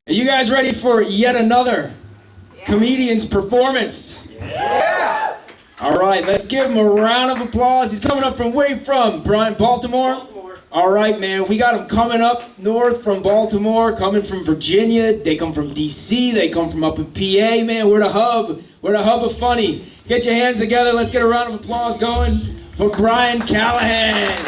Are you guys ready for yet another comedian's performance? Yeah! All right, let's give him a round of applause. He's coming up from where from, Brian? Baltimore? All right, man, we got him coming up north from Baltimore, coming from Virginia. They come from DC. They come from up in PA, man. We're the hub. We're the hub of funny. Get your hands together. Let's get a round of applause going for Brian Callaghan.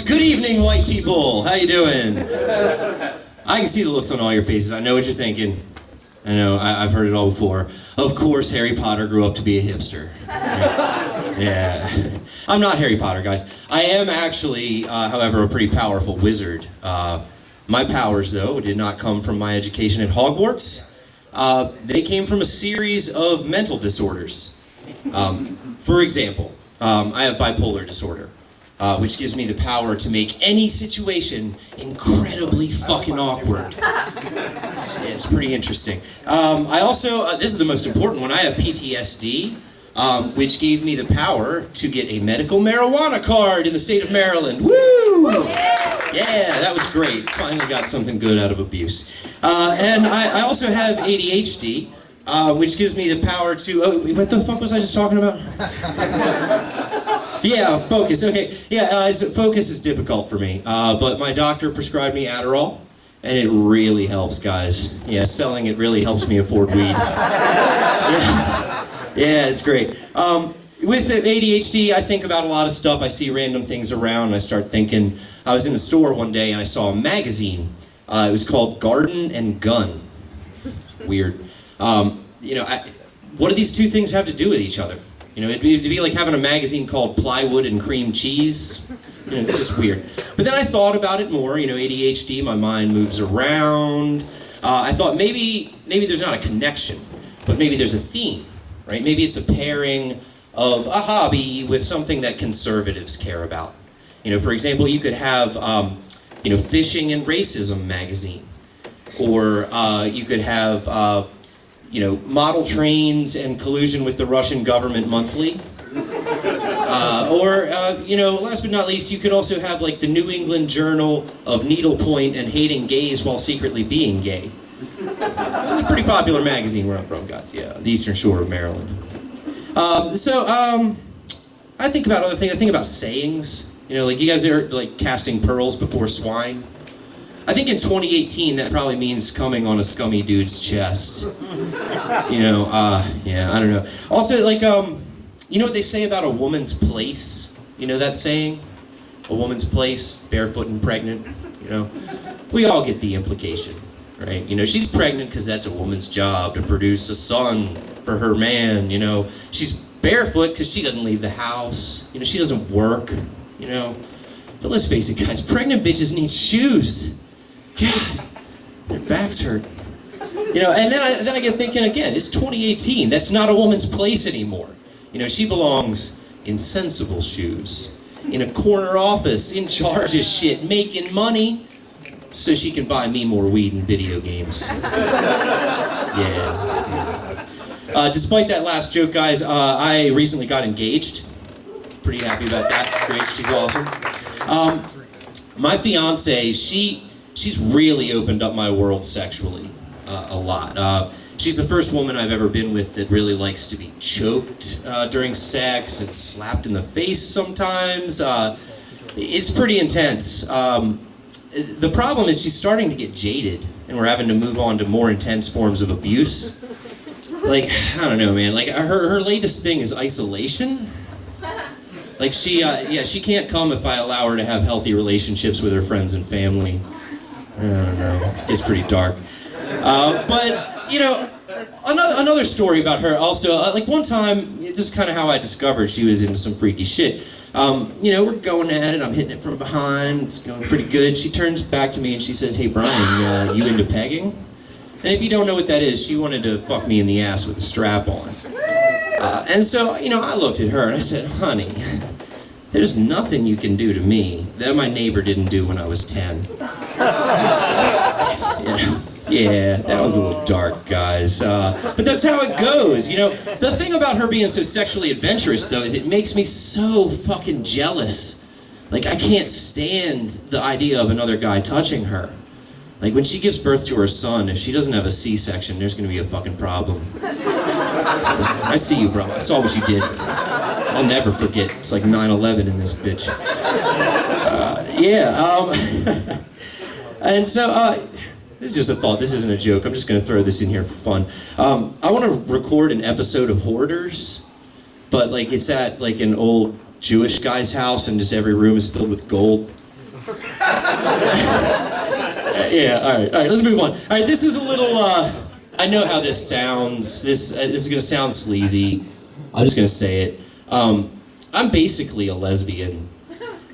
Good evening, white people. How you doing? I can see the looks on all your faces. I know what you're thinking. I know, I've heard it all before. Of course, Harry Potter grew up to be a hipster. Yeah. I'm not Harry Potter, guys. I am actually, however, a pretty powerful wizard. My powers, though, did not come from my education at Hogwarts. They came from a series of mental disorders. For example, I have bipolar disorder, which gives me the power to make any situation incredibly fucking awkward. It's pretty interesting. I also, this is the most important one, I have PTSD, which gave me the power to get a medical marijuana card in the state of Maryland. Woo! Yeah, that was great. Finally got something good out of abuse. And I also have ADHD, which gives me the power to, oh, what the fuck was I just talking about? Yeah, focus, okay. Yeah, focus is difficult for me, but my doctor prescribed me Adderall, and it really helps, guys. Yeah, selling it really helps me afford weed. Yeah, it's great. With the ADHD, I think about a lot of stuff. I see random things around, and I start thinking. I was in the store one day, and I saw a magazine. It was called Garden and Gun. Weird. You know, what do these two things have to do with each other? You know, it'd be like having a magazine called Plywood and Cream Cheese. You know, it's just weird. But then I thought about it more. You know, ADHD, my mind moves around. I thought maybe there's not a connection, but maybe there's a theme, right? Maybe it's a pairing of a hobby with something that conservatives care about. You know, for example, you could have, you know, Fishing and Racism magazine, or you could have, you know, Model Trains and Collusion with the Russian Government Monthly. Or, you know, last but not least, you could also have, like, the New England Journal of Needlepoint and Hating Gays While Secretly Being Gay. It's a pretty popular magazine where I'm from, guys. Yeah, the Eastern Shore of Maryland. I think about other things. I think about sayings. You know, like, you guys are, like, casting pearls before swine. I think in 2018, that probably means coming on a scummy dude's chest. You know, yeah, I don't know. Also, like, you know what they say about a woman's place? You know that saying? A woman's place, barefoot and pregnant, you know? We all get the implication, right? You know, she's pregnant because that's a woman's job, to produce a son for her man, you know? She's barefoot because she doesn't leave the house. You know, she doesn't work, you know? But let's face it, guys, pregnant bitches need shoes. God, their backs hurt. You know, and then I get thinking again, it's 2018. That's not a woman's place anymore. You know, she belongs in sensible shoes, in a corner office, in charge of shit, making money, so she can buy me more weed and video games. Yeah. Despite that last joke, guys, I recently got engaged. Pretty happy about that. It's great. She's awesome. My fiance, she's really opened up my world sexually a lot. She's the first woman I've ever been with that really likes to be choked during sex and slapped in the face sometimes. It's pretty intense. The problem is she's starting to get jaded, and we're having to move on to more intense forms of abuse. Like, I don't know, man. Like, her latest thing is isolation. Like, she can't come if I allow her to have healthy relationships with her friends and family. I don't know. It's pretty dark. But, you know, another story about her also, like one time, this is kind of how I discovered she was into some freaky shit. You know, we're going at it, I'm hitting it from behind, it's going pretty good. She turns back to me and she says, "Hey Brian, you into pegging?" And if you don't know what that is, she wanted to fuck me in the ass with a strap on. And so, you know, I looked at her and I said, "Honey, there's nothing you can do to me that my neighbor didn't do when I was 10. You know? Yeah, that was a little dark, guys. But that's how it goes, you know. The thing about her being so sexually adventurous, though, is it makes me so fucking jealous. Like, I can't stand the idea of another guy touching her. Like, when she gives birth to her son, if she doesn't have a C-section, there's gonna be a fucking problem. I see you, bro. I saw what you did. I'll never forget. It's like 9/11 in this bitch. And so, this is just a thought. This isn't a joke. I'm just going to throw this in here for fun. I want to record an episode of Hoarders, but like it's at like an old Jewish guy's house, and just every room is filled with gold. Yeah. All right. Let's move on. All right. This is a little. I know how this sounds. This is going to sound sleazy. I'm just going to say it. I'm basically a lesbian.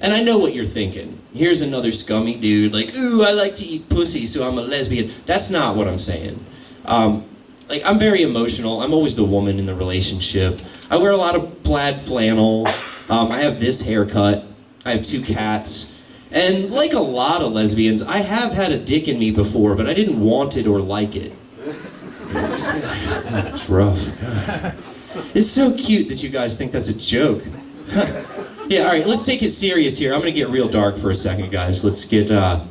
And I know what you're thinking. Here's another scummy dude, like, ooh, I like to eat pussy, so I'm a lesbian. That's not what I'm saying. Like, I'm very emotional. I'm always the woman in the relationship. I wear a lot of plaid flannel. I have this haircut. I have 2 cats. And like a lot of lesbians, I have had a dick in me before, but I didn't want it or like it. It's rough. It's so cute that you guys think that's a joke. Yeah, all right, let's take it serious here. I'm going to get real dark for a second, guys. Let's get to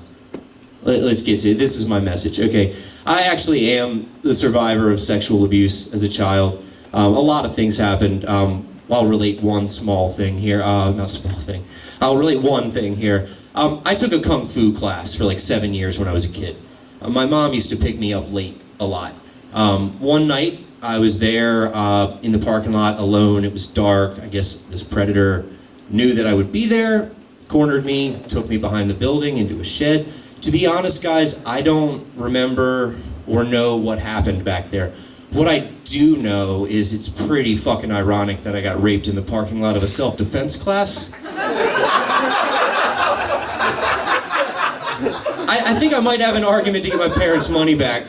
it. This is my message. Okay, I actually am the survivor of sexual abuse as a child. A lot of things happened. I'll relate one small thing here. Not small thing. I'll relate one thing here. I took a kung fu class for like 7 years when I was a kid. My mom used to pick me up late a lot. One night, I was there in the parking lot alone. It was dark. I guess this predator knew that I would be there, cornered me, took me behind the building into a shed. To be honest, guys, I don't remember or know what happened back there. What I do know is it's pretty fucking ironic that I got raped in the parking lot of a self-defense class. I think I might have an argument to get my parents' money back.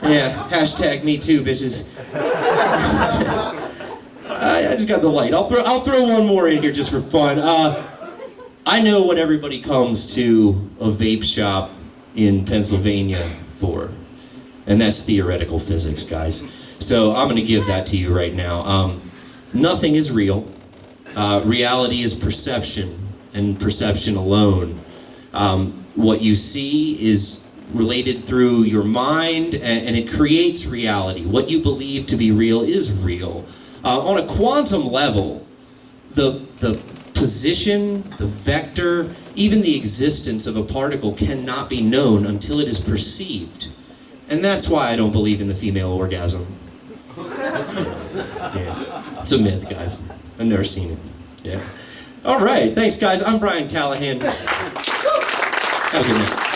Yeah, hashtag me too, bitches. I just got the light. I'll throw one more in here just for fun. I know what everybody comes to a vape shop in Pennsylvania for, and that's theoretical physics, guys. So I'm going to give that to you right now. Nothing is real. Reality is perception, and perception alone. What you see is related through your mind, and it creates reality. What you believe to be real is real. On a quantum level, the position, the vector, even the existence of a particle cannot be known until it is perceived. And that's why I don't believe in the female orgasm. Yeah. It's a myth, guys. I've never seen it. Yeah. All right. Thanks, guys. I'm Brian Callaghan. Have a good night.